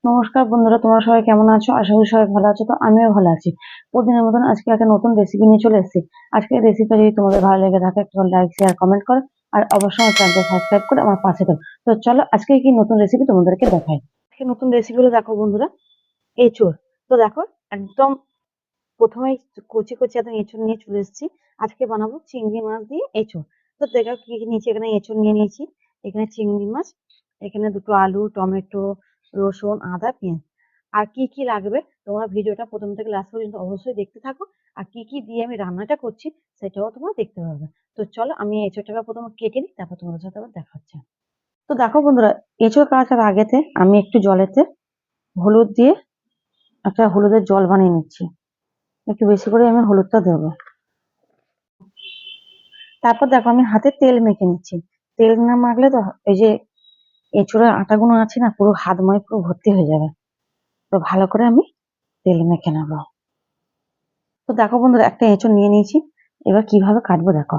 নমস্কার বন্ধুরা, তোমরা সবাই কেমন আছো? আশা করি সবাই ভালো আছো। তো আমিও ভালো আছি। প্রতিদিনের মতন আজকে একটা নতুন রেসিপি নিয়ে চলে এসেছি। আজকের রেসিপিটা যদি তোমাদের ভালো লেগে থাকে একটা লাইক শেয়ার কমেন্ট করো, আর অবশ্যই আমার চ্যানেলটা সাবস্ক্রাইব করে আমার পাশে থাকো। তো চলো আজকে কি নতুন রেসিপি তোমাদেরকে দেখাই। আজকে নতুন রেসিপি হলো, দেখো বন্ধুরা, এঁচোড়। তো দেখো, একদম প্রথমেই কচি কচি একদম এঁচোড় নিয়ে চলে এসেছি। আজকে বানাবো চিংড়ি মাছ দিয়ে এঁচোড়। তো দেখো কি কি নিয়েছি। এখানে এঁচোড় নিয়ে নিয়েছি, এখানে চিংড়ি মাছ, এখানে দুটো আলু, টমেটো, রসুন, আদা, পেঁয়াজ। আর কি কি লাগবে তোমরা ভিডিওটা প্রথম থেকে লাস্ট পর্যন্ত অবশ্যই দেখতে থাকো। আর কি কি দিয়ে আমি রান্নাটা করছি সেটাও তোমরা দেখতে পাবে। তো চলো আমি এঁচোড়টাকে প্রথমে কেটে নিই, তারপর তোমাদের সাথে আবার দেখা হচ্ছে। তো দেখো বন্ধুরা, এঁচোড় কাটার আগেতে আমি একটু জলেতে হলুদ দিয়ে একটা হলুদের জল বানিয়ে নিচ্ছি। একটু বেশি করে আমি হলুদটা দেবো। তারপর দেখো আমি হাতে তেল মেখে নিচ্ছি। তেল না মাখলে তো এই যে এঁচোড়ের আটাগুলো আছে না, পুরো হাতময় পুরো ভর্তি হয়ে যাবে। তো ভালো করে আমি তেল মেখে নেবো। তো দেখো বন্ধুরা, একটা এঁচোড় নিয়ে নিয়েছি। এবার কিভাবে কাটবো দেখো।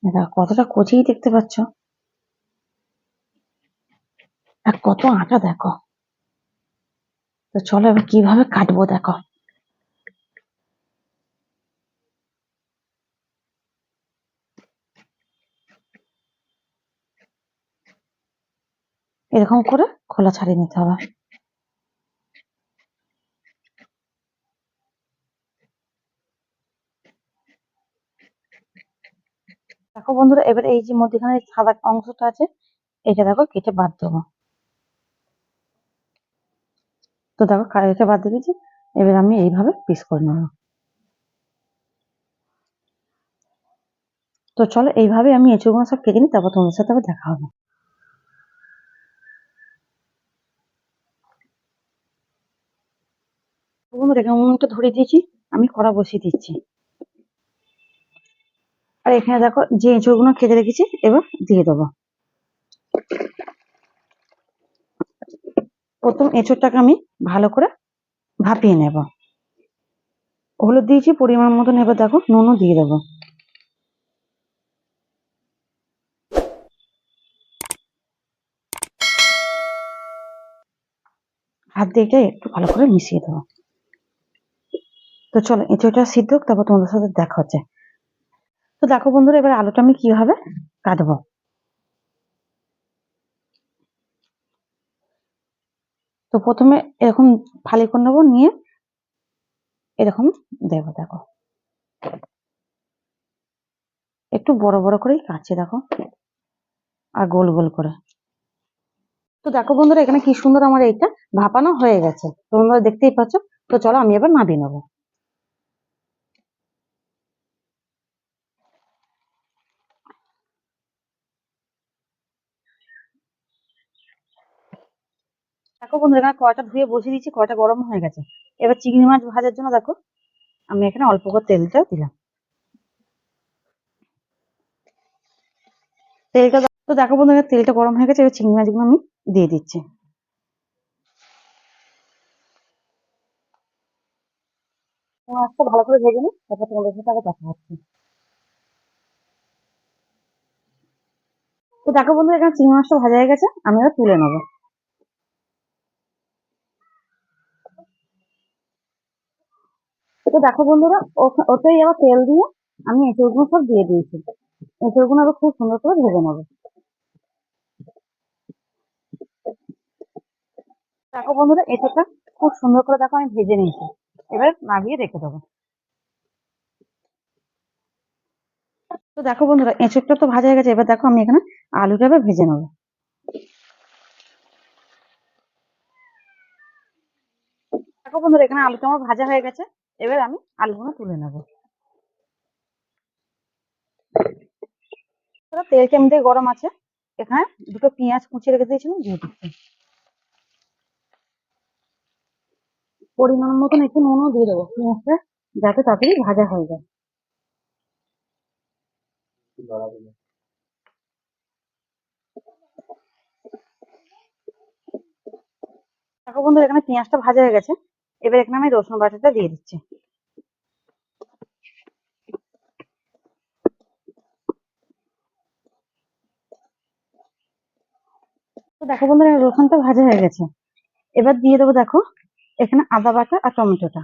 এটা কতটা কচি দেখতে পাচ্ছ, আর কত আটা দেখো। তো চলো এবার কিভাবে কাটবো দেখো। এরকম করে খোলা ছাড়িয়ে নিতে হবে। দেখো বন্ধুরা, এবার এই যে মধ্যখানে সাদা অংশটা আছে, এটা দেখো কেটে বাদ দেবো। তো দেখো কেটে বাদ দিয়ে দিয়েছি। এবার আমি এইভাবে পিস করে নেবো। তো চলো এইভাবে আমি এঁচোড়গুলো সব কেটে নিই, তারপর তোমাদের সাথে আবার দেখা হবে। বন্ধুরা, এখানে উনুনটা ধরিয়ে দিয়েছি, আমি কড়া বসিয়ে দিচ্ছি। আর এখানে দেখো যে এঁচোড়গুলো কেটে রেখেছি, এবার দিয়ে দেবো। প্রথম এঁচোড়টাকে আমি ভালো করে ভাপিয়ে নেব। হলুদ দিয়েছি পরিমাণ মতন, এবার দেখো নুনও দিয়ে দেবো। হাত দিয়ে এটা একটু ভালো করে মিশিয়ে দেবো। তো চলো এঁচোড়টা সিদ্ধ হোক, তারপর তোমাদের সাথে দেখা হচ্ছে। তো দেখো বন্ধুরা, এবার আলুটা আমি কিভাবে কাটবো। তো প্রথমে এরকম ফালি করে নেবো, নিয়ে এরকম দেবো। দেখো একটু বড় বড় করেই কাটছি দেখো, আর গোল গোল করে। তো দেখো বন্ধুরা, এখানে কি সুন্দর আমার এইটা ভাপানো হয়ে গেছে, তোমরা দেখতেই পাচ্ছ। তো চলো আমি এবার নামিয়ে নেবো। দেখো বন্ধুরা, এখানে কড়াটা ধুয়ে বসিয়ে দিচ্ছি, কড়াটা গরম হয়ে গেছে। এবার চিংড়ি মাছ ভাজার জন্য দেখো আমি এখানে অল্প করে তেলটা দিলাম। তো দেখো বন্ধুরা, তেলটা গরম হয়ে গেছে, এবার চিংড়ি মাছগুলো আমি দিয়ে দিচ্ছি। মাছটা ভালো করে ভেজে নিই, তারপর তোমাদের সাথে আবার দেখা হচ্ছে। তো দেখো বন্ধুরা, এখানে চিংড়ি মাছটা ভাজা হয়ে গেছে, আমি এবার তুলে নেবো। তো দেখো বন্ধুরা, ওতেই আবার তেল দিয়ে আমি এঁচড়গুলো সব দিয়ে দিয়েছি। এঁচড়গুলো আবার খুব সুন্দর করে ভেজে নেবো। দেখো বন্ধুরা, এঁচড়টা খুব সুন্দর করে দেখো আমি ভেজে নিয়েছি। এবার নামিয়ে রেখে দেবো। তো দেখো বন্ধুরা, এঁচড়টা তো ভাজা হয়ে গেছে, এবার দেখো আমি এখানে আলুটা এবার ভেজে নেবো। দেখো বন্ধুরা, এখানে আলুটা আমার ভাজা হয়ে গেছে, এবার আমি আলুগুলো তুলে নেবো। তেল এমনিতে গরম আছে, এখানে দুটো পেঁয়াজ কুচিয়ে রেখে দিয়েছিলাম, দিয়ে দিচ্ছি। পরিমাণ মতন একটু নুনও দিয়ে দেবো, পেঁয়াজটা যাতে তাড়াতাড়ি ভাজা হয়ে যায়। দেখো বন্ধুরা, এখানে পেঁয়াজটা ভাজা হয়ে গেছে, এবার এখানে আমি রসুন বাটাটা দিয়ে দিচ্ছি। তো দেখো বন্ধুরা রসুনটা ভাজা হয়ে গেছে। এবার দিয়ে দেবো দেখো এখানে আদা বাটা আর টমেটোটা।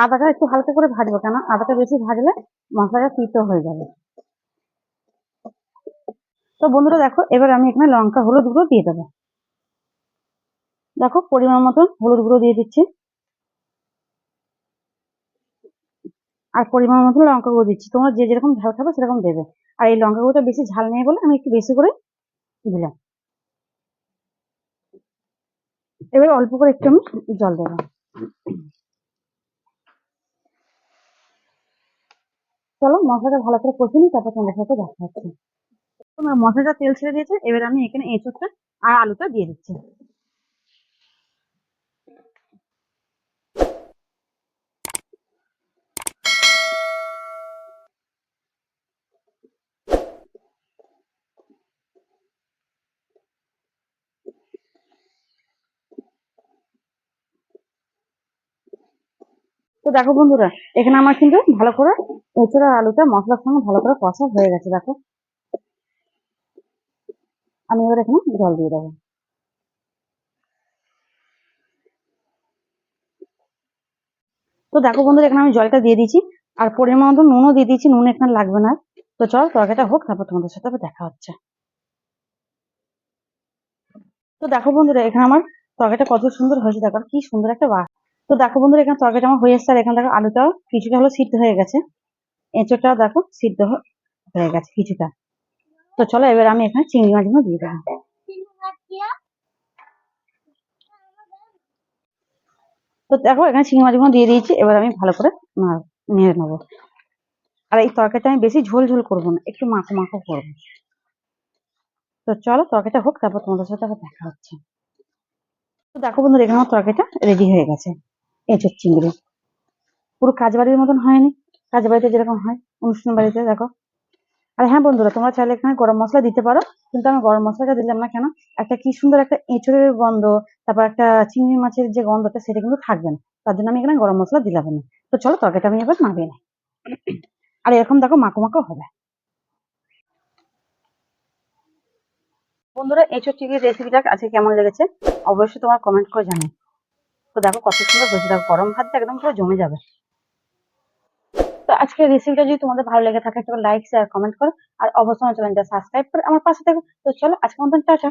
আদাটা একটু হালকা করে ভাজবো, কেন আদাটা বেশি ভাজলে মশলাটা তিতো হয়ে যাবে। তো বন্ধুরা দেখো এবার আমি এখানে লঙ্কা হলুদ গুঁড়ো দিয়ে দেবো। দেখো পরিমাণ মতো হলুদ গুঁড়ো দিয়ে দিচ্ছি, আর পরিমাণ মতো লঙ্কা গুঁড়ো দিচ্ছি। তোমরা যে যেরকম ঝাল খাবে সেরকম দেবে। আর এই লঙ্কা গুঁড়োটা বেশি ঝাল নেই বলে আমি একটু বেশি করে দিলাম। এবার অল্প করে একটু আমি জল দেবো। চলো মশলাটা ভালো করে কষে নিই, তারপর তোমাদের সাথে দেখা হচ্ছে। তোমার মশলাটা তেল ছেড়ে দিয়েছে, এবার আমি এখানে এঁচোড়টা আর আলুটা দিয়ে দিচ্ছি। তো দেখো বন্ধুরা এখানে আমার কিন্তু ভালো করে এঁচোড় আর আলুটা মশলার সঙ্গে ভালো করে কষা হয়ে গেছে। দেখো আমি এবার এখানে জল দিয়ে দেবো। তো দেখো বন্ধুরা এখানে আমি জলটা দিয়ে দিয়েছি, আর পরিমাণ মতো নুনও দিয়ে দিয়েছি। নুন এখানে লাগবে না। তো চল তরকারিটা হোক, তারপর তোমাদের সাথে আবার দেখা হচ্ছে। তো দেখো বন্ধুরা এখানে আমার তরকারিটা কত সুন্দর হয়েছে, দেখো কি সুন্দর একটা বাস। তো দেখো বন্ধুরা এখানে তরকারিটা আমার হয়ে এসেছে, আর এখানে দেখো আলুটাও কিছুটা হলো সিদ্ধ হয়ে গেছে। এঁচোড়টাও দেখো সিদ্ধ হয়ে গেছে কিছুটা। তো চলো এবার আমি এখানে চিংড়ি মাছগুলো দিয়ে দেবো। তো দেখো এখানে চিংড়ি মাছগুলো দিয়ে দিয়েছি, এবার আমি ভালো করে নেড়ে নেবো। আর এই তরকারিটা আমি বেশি ঝোল ঝোল করবো না, একটু মাখো মাখো করবো। তো চলো তরকারিটা হোক, তারপর তোমাদের সাথে আবার দেখা হচ্ছে। তো দেখো বন্ধুরা এখানে আমার তরকারিটা রেডি হয়ে গেছে। এঁচোড় চিংড়ি পুরো কাজ বাড়ির মতন হয়নি, কাজ বাড়িতে যেরকম হয় অনুষ্ঠান বাড়িতে দেখো। আর হ্যাঁ বন্ধুরা তোমরা চাইলে এখানে গরম মশলা দিতে পারো, কিন্তু আমি গরম মশলাটা দিলাম না। কেন, একটা কি সুন্দর একটা এঁচোড়ের গন্ধ, তারপর একটা চিংড়ি মাছের যে গন্ধটা সেটা কিন্তু থাকবে না। তার জন্য আমি এখানে গরম মশলা দিলাম না। তো চলো তরকারিটা আমি এবার নামিয়ে নিই। আর এরকম দেখো মাখো মাখো হবে। বন্ধুরা এঁচোড় চিংড়ির রেসিপিটা আজকে কেমন লেগেছে অবশ্যই তোমার কমেন্ট করে জানাও। তো দেখো কত সুন্দর হয়েছে, দেখো গরম ভাতটা একদম পুরো জমে যাবে। তো আজকের রেসিপিটা যদি তোমাদের ভালো লেগে থাকে একটা লাইক শেয়ার কমেন্ট করো, আর অবশ্যই আমার চ্যানেলটা সাবস্ক্রাইব করে আমার পাশে থাকো। তো চলো আজকের মতন টাটা।